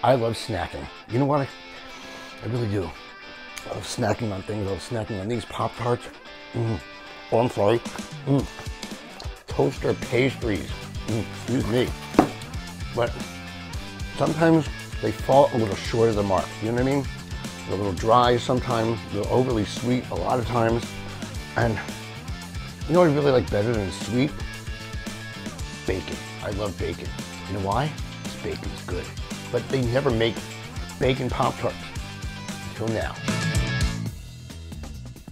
I love snacking. You know what? I really do. I love snacking on things. I love snacking on these Pop-Tarts. Oh, I'm sorry. Toaster pastries. Excuse me. But sometimes they fall a little short of the mark. You know what I mean? They're a little dry sometimes. They're overly sweet a lot of times. And you know what I really like better than sweet? Bacon. I love bacon. You know why? Because bacon's good. But they never make bacon Pop-Tarts until now.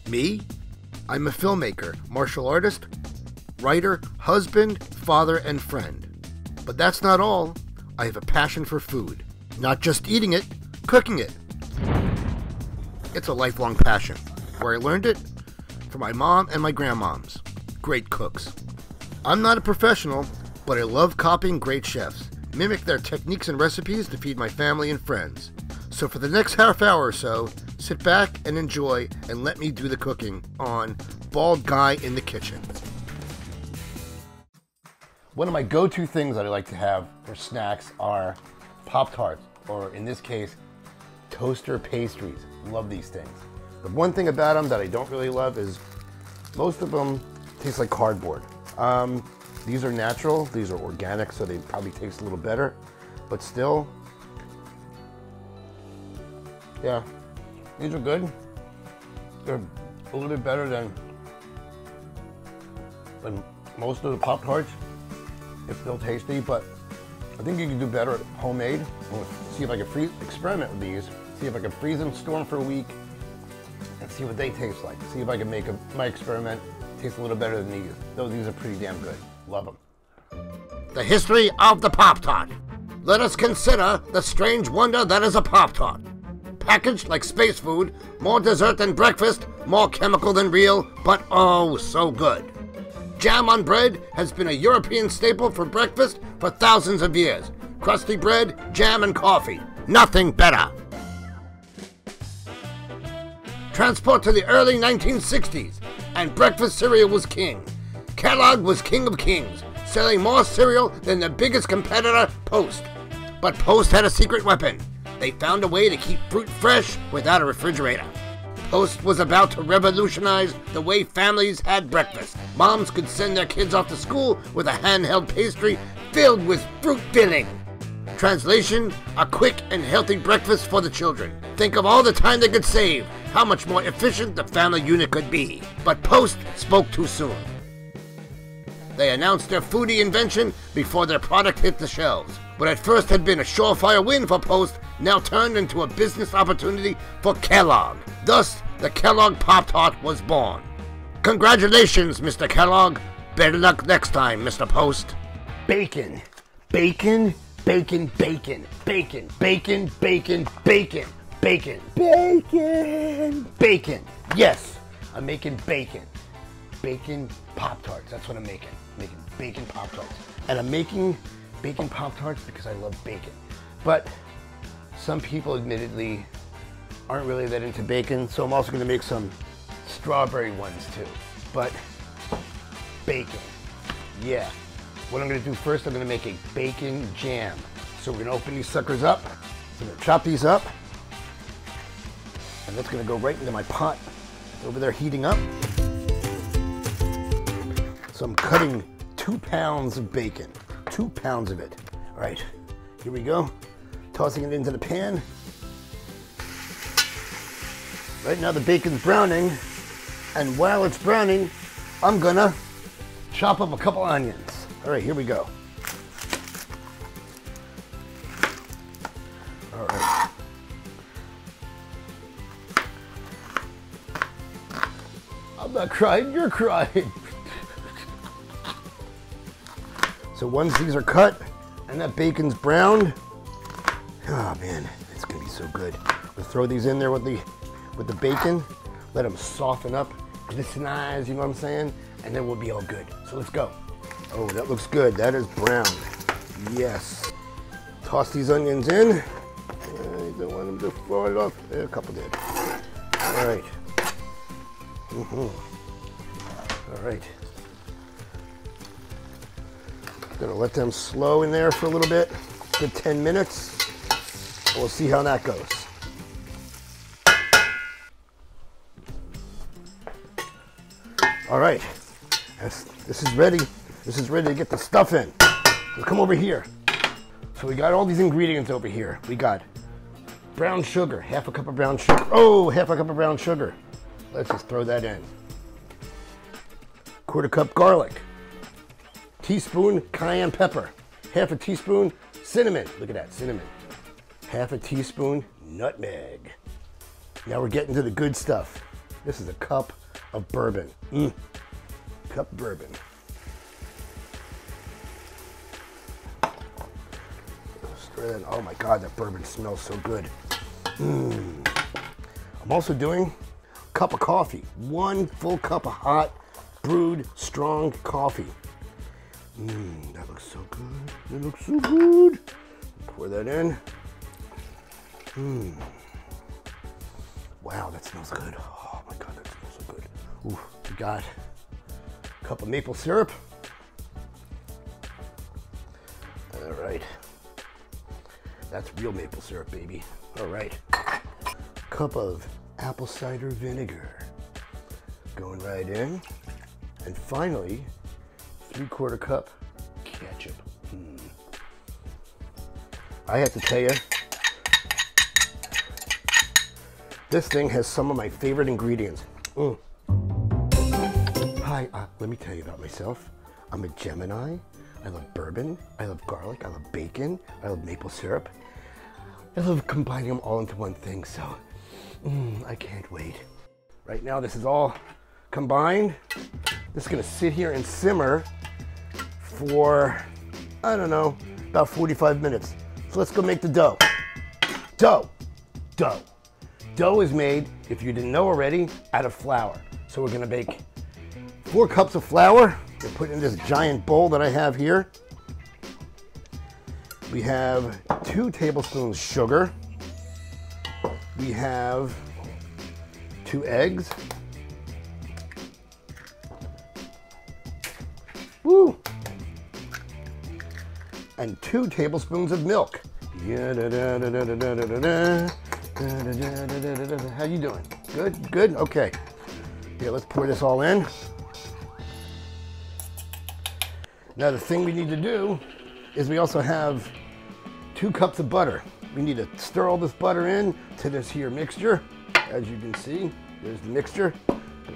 Me? I'm a filmmaker, martial artist, writer, husband, father, and friend. But that's not all. I have a passion for food. Not just eating it, cooking it. It's a lifelong passion, where I learned it from my mom and my grandmoms. Great cooks. I'm not a professional, but I love copying great chefs, mimic their techniques and recipes to feed my family and friends. So for the next half hour or so, sit back and enjoy and let me do the cooking on Bald Guy in the Kitchen. One of my go-to things that I like to have for snacks are Pop-Tarts, or in this case, toaster pastries. Love these things. The one thing about them that I don't really love is most of them taste like cardboard. These are natural, these are organic, so they probably taste a little better, but still, yeah, these are good. They're a little bit better than most of the Pop-Tarts. It's still tasty, but I think you can do better at homemade. We'll see if I can experiment with these, see if I can freeze them, store them for a week, and see what they taste like. See if I can make my experiment taste a little better than these. Though these are pretty damn good. Love them. The history of the Pop-Tart. Let us consider the strange wonder that is a Pop-Tart. Packaged like space food, more dessert than breakfast, more chemical than real, but oh so good. Jam on bread has been a European staple for breakfast for thousands of years. Crusty bread, jam, and coffee. Nothing better. Transport to the early 1960s, and breakfast cereal was king. Kellogg was king of kings, selling more cereal than the biggest competitor, Post. But Post had a secret weapon. They found a way to keep fruit fresh without a refrigerator. Post was about to revolutionize the way families had breakfast. Moms could send their kids off to school with a handheld pastry filled with fruit filling. Translation, a quick and healthy breakfast for the children. Think of all the time they could save, how much more efficient the family unit could be. But Post spoke too soon. They announced their foodie invention before their product hit the shelves. What at first had been a surefire win for Post now turned into a business opportunity for Kellogg. Thus, the Kellogg Pop-Tart was born. Congratulations, Mr. Kellogg. Better luck next time, Mr. Post. Bacon. Bacon. Bacon. Bacon. Bacon. Bacon. Bacon. Bacon. Bacon. Bacon. Bacon. Yes, I'm making bacon. Bacon Pop-Tarts. That's what I'm making. Making bacon Pop-Tarts. And I'm making bacon Pop-Tarts because I love bacon. But some people admittedly aren't really that into bacon, so I'm also going to make some strawberry ones too. But bacon, yeah. What I'm going to do first, I'm going to make a bacon jam. So we're going to open these suckers up. I'm going to chop these up. And that's going to go right into my pot. It's over there heating up. So I'm cutting 2 pounds of bacon. 2 pounds of it. All right, here we go. Tossing it into the pan. Right now the bacon's browning, and while it's browning, I'm gonna chop up a couple onions. All right, here we go. All right. I'm not crying, you're crying. So once these are cut and that bacon's browned, oh man, it's gonna be so good. We'll throw these in there with the bacon, let them soften up, glistenize, you know what I'm saying? And then we'll be all good. So let's go. Oh, that looks good. That is brown. Yes. Toss these onions in. I don't want them to fall off. A couple did. All right. All right. Gonna let them slow in there for a little bit. Good 10 minutes. We'll see how that goes. All right, this is ready. This is ready to get the stuff in. So come over here. So we got all these ingredients over here. We got brown sugar, half a cup of brown sugar. Oh, half a cup of brown sugar. Let's just throw that in. Quarter cup garlic. Teaspoon cayenne pepper. Half a teaspoon cinnamon. Look at that, cinnamon. Half a teaspoon nutmeg. Now we're getting to the good stuff. This is a cup of bourbon. Cup of bourbon. Oh my God, that bourbon smells so good. I'm also doing a cup of coffee. 1 full cup of hot, brewed, strong coffee. That looks so good. That looks so good. Pour that in. Wow, that smells good. Oh my God, that smells so good. Ooh, we got a cup of maple syrup. All right. That's real maple syrup, baby. All right. Cup of apple cider vinegar. Going right in. And finally, 3/4 cup ketchup. I have to tell you, this thing has some of my favorite ingredients. Hi, let me tell you about myself. I'm a Gemini. I love bourbon. I love garlic. I love bacon. I love maple syrup. I love combining them all into one thing, so I can't wait. Right now, this is all combined. This is gonna sit here and simmer for, I don't know, about 45 minutes. So let's go make the dough. Dough. Dough is made, if you didn't know already, out of flour. So we're gonna make 4 cups of flour. We'll put in this giant bowl that I have here. We have 2 tablespoons sugar. We have 2 eggs. Woo! And 2 tablespoons of milk. How you doing? Good? Good? Okay. Yeah, let's pour this all in. Now the thing we need to do is we also have 2 cups of butter. We need to stir all this butter in to this here mixture. As you can see, there's the mixture.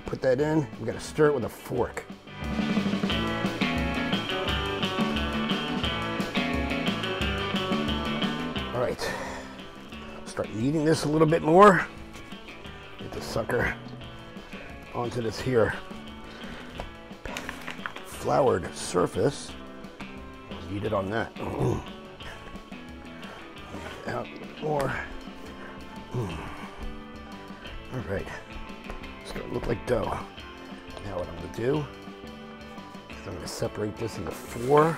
Put that in. We gotta stir it with a fork. All right, start kneading this a little bit more. Get the sucker onto this here floured surface. Knead it on that. Out more. All right, it's gonna look like dough. Now what I'm gonna do is I'm gonna separate this into 4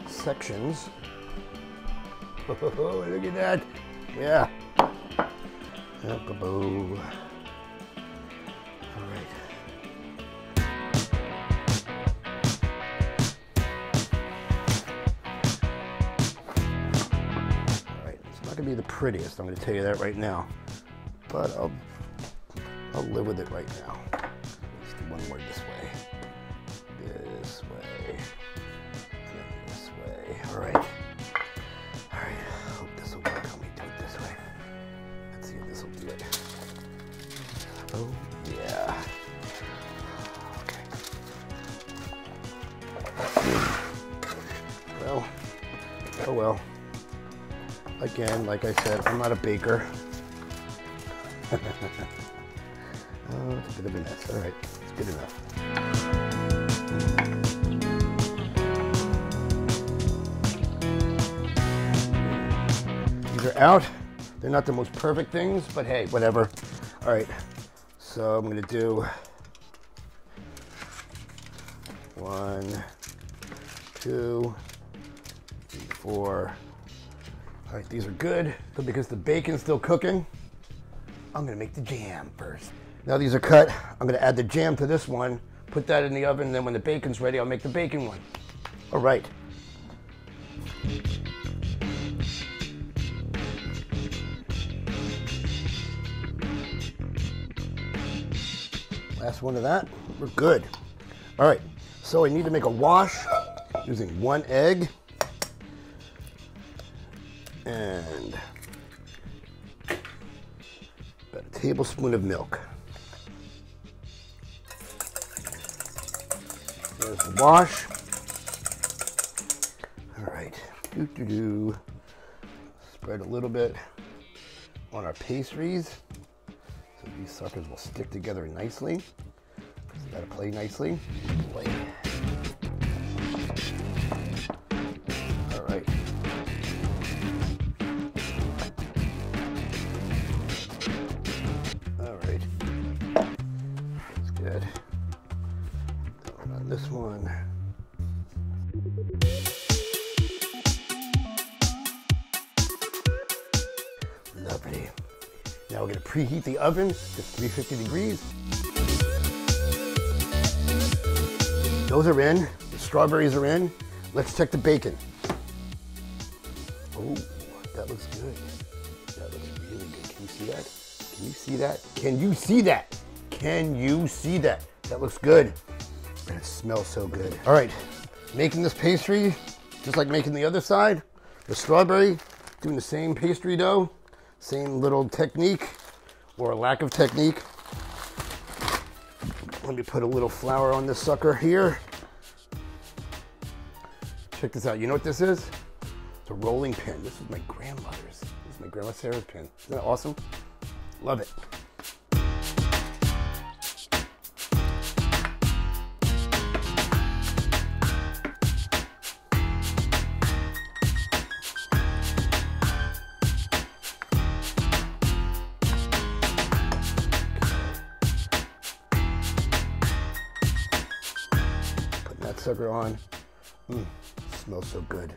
sections. Oh, look at that. Yeah. All right. Not gonna be the prettiest, I'm gonna tell you that right now, but I'll live with it right now. Let's do one more this way, and then this way. All right. I hope this will work. Let me do it this way. Let's see if this will do it. Oh yeah. Okay. Well. Oh well. Again, like I said, I'm not a baker. Oh, it's a bit of a mess. All right, it's good enough. These are out. They're not the most perfect things, but hey, whatever. All right, so I'm gonna do 1, 2, 3, 4. All right, these are good, but because the bacon's still cooking, I'm gonna make the jam first. Now these are cut, I'm gonna add the jam to this one, put that in the oven, and then when the bacon's ready, I'll make the bacon one. All right. Last one of that. We're good. All right, so I need to make a wash using 1 egg and about a tablespoon of milk. There's the wash. All right, spread a little bit on our pastries so these suckers will stick together nicely. So gotta play nicely. Play. All right. All right. That's good. On this one. Lovely. Now we're going to preheat the oven to 350 degrees. Those are in. The strawberries are in. Let's check the bacon. Oh, that looks good. That looks really good. Can you see that? Can you see that? Can you see that? Can you see that? That looks good. And it smells so good. All right, making this pastry, just like making the other side. The strawberry, doing the same pastry dough. Same little technique or lack of technique. Let me put a little flour on this sucker here. Check this out. You know what this is? It's a rolling pin. This is my grandmother's. This is my grandma Sarah's pin. Isn't that awesome? Love it. Sucker on. Smells so good.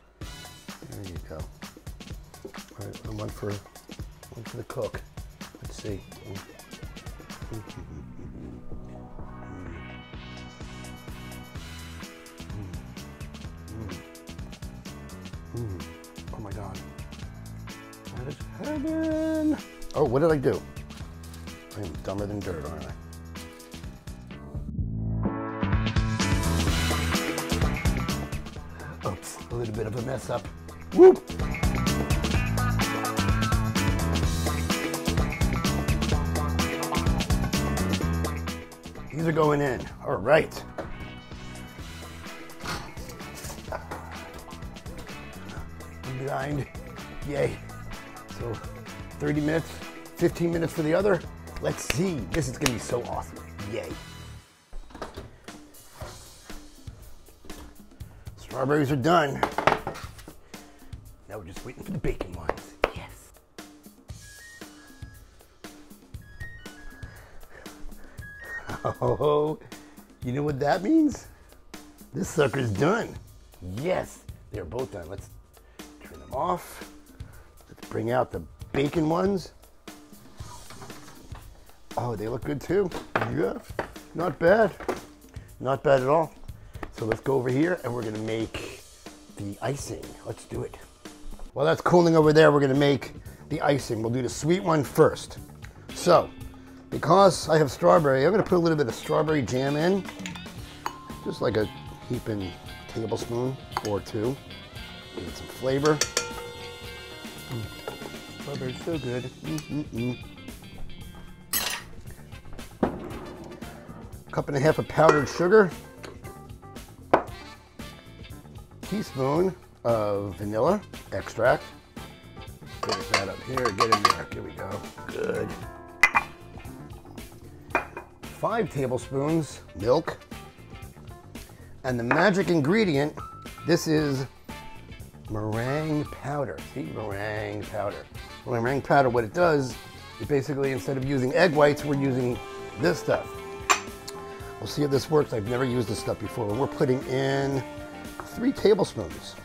There you go. All right, one for the cook. Let's see. Oh my God. That is heaven. Oh, what did I do? I am dumber than dirt, aren't I? Oops, a little bit of a mess up. Whoop! These are going in. All right. Behind. Yay. So 30 minutes, 15 minutes for the other. Let's see. This is going to be so awesome. Yay. Strawberries are done. Now we're just waiting for the bacon ones. Yes. Oh, you know what that means? This sucker's done. Yes, they're both done. Let's turn them off. Let's bring out the bacon ones. Oh, they look good too. Yeah, not bad. Not bad at all. So let's go over here and we're gonna make the icing. Let's do it. While that's cooling over there, we're gonna make the icing. We'll do the sweet one first. So, because I have strawberry, I'm gonna put a little bit of strawberry jam in. Just like a heaping tablespoon or two. Give it some flavor. Strawberry's so good. Cup and a half of powdered sugar. Teaspoon of vanilla extract. Get that up here, get in there. Here we go. Good. 5 tablespoons milk. And the magic ingredient, this is meringue powder. See, meringue powder. Well, meringue powder, what it does is basically instead of using egg whites, we're using this stuff. We'll see if this works. I've never used this stuff before. We're putting in 3 tablespoons.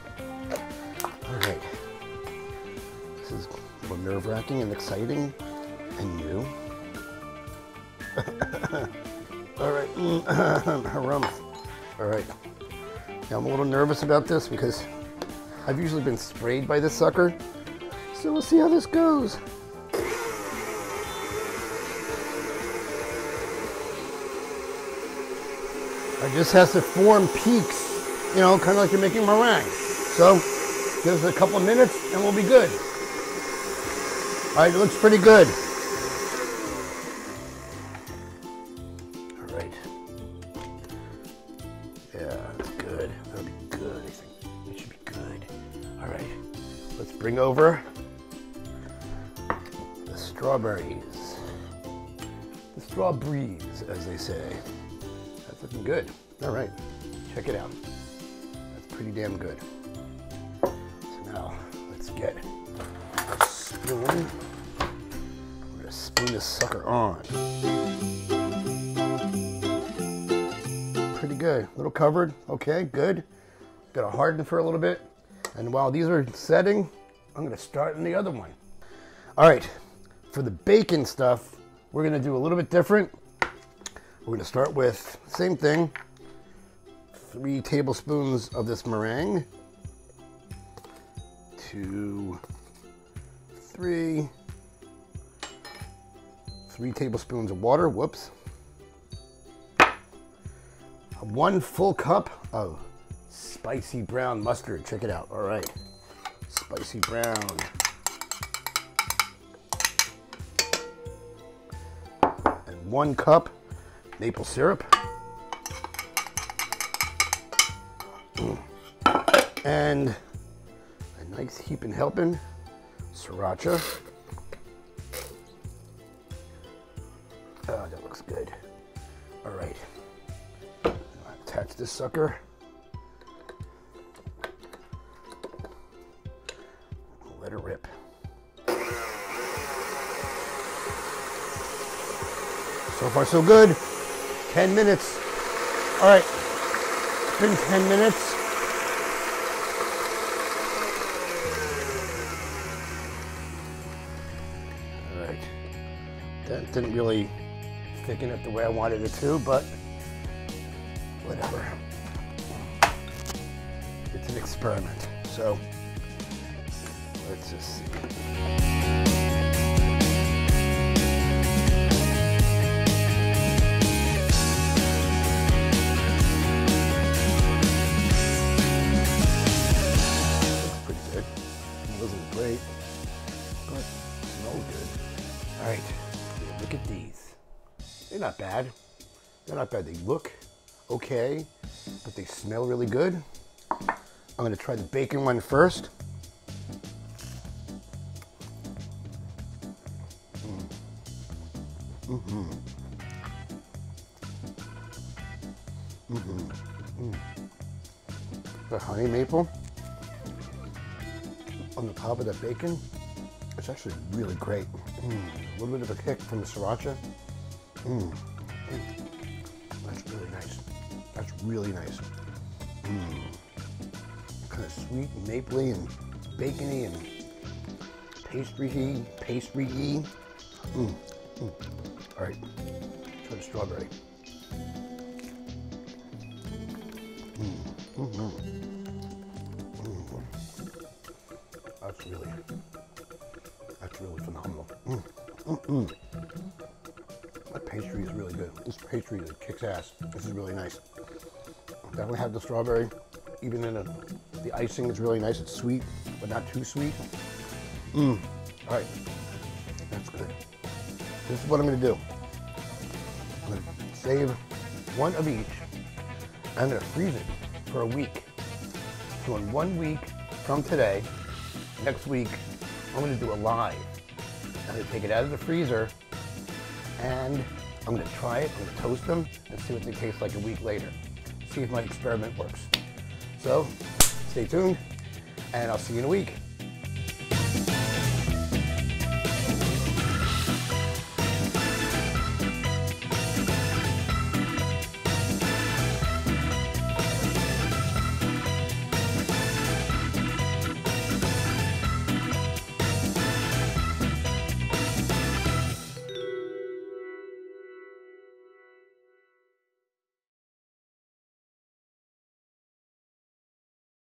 All right. This is a little nerve-wracking and exciting and new. All right. Harumph. All right. Now I'm a little nervous about this because I've usually been sprayed by this sucker. So we'll see how this goes. it just has to form peaks, you know, kind of like you're making meringue. So give us a couple of minutes and we'll be good. All right, it looks pretty good. All right. Yeah, that's good. That'll be good, I think. It should be good. All right, let's bring over the strawberries. The strawberries, as they say. That's looking good. All right, check it out. That's pretty damn good. So now, let's get a spoon. We're gonna spoon this sucker on. Pretty good. A little covered. Okay, good. Gotta harden for a little bit. And while these are setting, I'm gonna start in the other one. All right, for the bacon stuff, we're gonna do a little bit different. We're gonna start with the same thing. 3 tablespoons of this meringue. 2, 3. 3 tablespoons of water. Whoops. 1 full cup of spicy brown mustard. Check it out. All right. Spicy brown. And 1 cup maple syrup. And a nice heaping helping sriracha. Oh, that looks good. All right. Attach this sucker. Let it rip. So far, so good. 10 minutes. All right. It's been 10 minutes. All right. That didn't really thicken it the way I wanted it to, but whatever. It's an experiment. So let's just see. Great, but smell good. All right, look at these. They're not bad. They're not bad. They look okay, but they smell really good. I'm gonna try the bacon one first. The honey maple on the top of the bacon, it's actually really great. A little bit of a kick from the sriracha. That's really nice. That's really nice. Kind of sweet and mapley and bacony and pastry-y. All right, try the strawberry. That's really phenomenal. That pastry is really good. This pastry kicks ass. This is really nice. Definitely have the strawberry. Even in the icing is really nice. It's sweet, but not too sweet. All right, that's good. This is what I'm gonna do. I'm gonna save 1 of each. I'm gonna freeze it for a week. So in 1 week from today, next week, I'm gonna do a live. I'm gonna take it out of the freezer and I'm gonna try it, I'm gonna toast them and see what they taste like a week later. See if my experiment works. So, stay tuned and I'll see you in a week.